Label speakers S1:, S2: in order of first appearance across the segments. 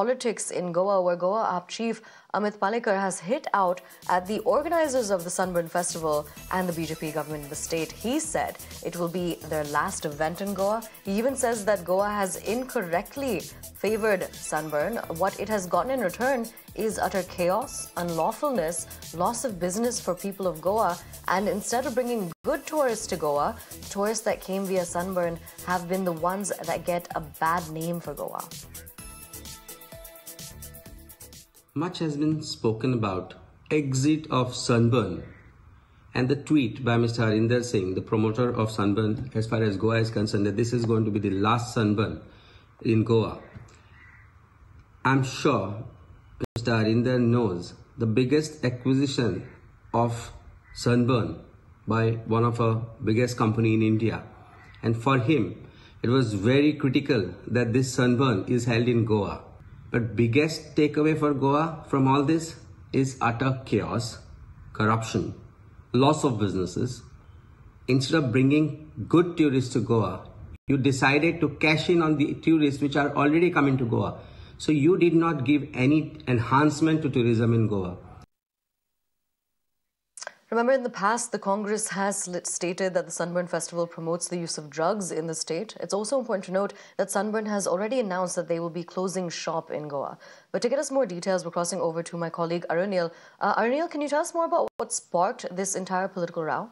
S1: politics in Goa, where Goa AAP chief Amit Palekar has hit out at the organizers of the Sunburn Festival and the BJP government in the state. He said it will be their last event in Goa. He even says that Goa has incorrectly favored Sunburn. What it has gotten in return is utter chaos, unlawfulness, loss of business for people of Goa. And instead of bringing good tourists to Goa, tourists that came via Sunburn have been the ones that get a bad name for Goa.
S2: Much has been spoken about exit of Sunburn and the tweet by Mr. Harinder Singh, the promoter of Sunburn, as far as Goa is concerned, that this is going to be the last Sunburn in Goa. I'm sure Mr. Harinder knows the biggest acquisition of Sunburn by one of our biggest company in India. And for him, it was very critical that this Sunburn is held in Goa. But biggest takeaway for Goa from all this is utter chaos, corruption, loss of businesses. Instead of bringing good tourists to Goa, you decided to cash in on the tourists which are already coming to Goa. So you did not give any enhancement to tourism in Goa.
S1: Remember, in the past, the Congress has stated that the Sunburn Festival promotes the use of drugs in the state. It's also important to note that Sunburn has already announced that they will be closing shop in Goa. But to get us more details, we're crossing over to my colleague Arunil. Arunil, can you tell us more about what sparked this entire political row?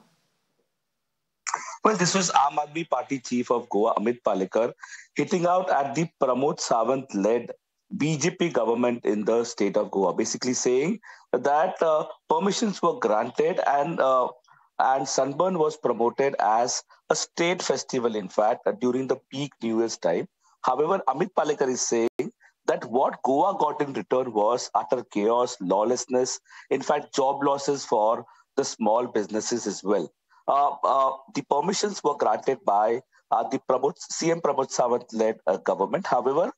S3: Well, this was Aam Aadmi Party chief of Goa, Amit Palekar, hitting out at the Pramod Sawant-led BJP government in the state of Goa, basically saying that permissions were granted and Sunburn was promoted as a state festival, in fact, during the peak New Year's time. However, Amit Palekar is saying that what Goa got in return was utter chaos, lawlessness, in fact, job losses for the small businesses as well. The permissions were granted by the CM Pramod Sawant-led government. However,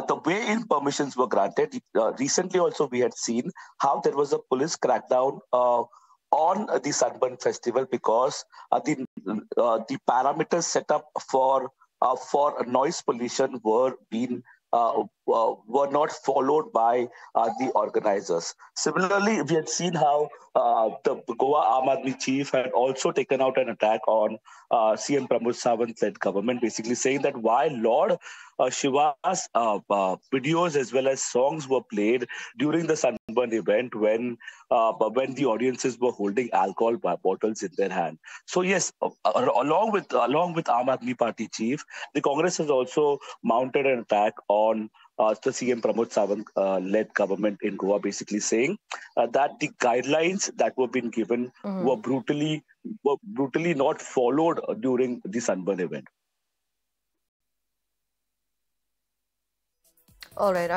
S3: the way in permissions were granted, recently also we had seen how there was a police crackdown on the Sunburn Festival because the parameters set up for noise pollution were not followed by the organizers. Similarly, we had seen how the Goa Aam Aadmi chief had also taken out an attack on CM Pramod Sawant-led government, basically saying that while Lord Shiva's videos as well as songs were played during the Sunburn event when the audiences were holding alcohol bottles in their hand. So yes, along with Aam Aadmi Party chief, the Congress has also mounted an attack on the CM Pramod Sawant-led government in Goa, basically saying that the guidelines that were being given were brutally not followed during the Sunburn event.
S1: All right.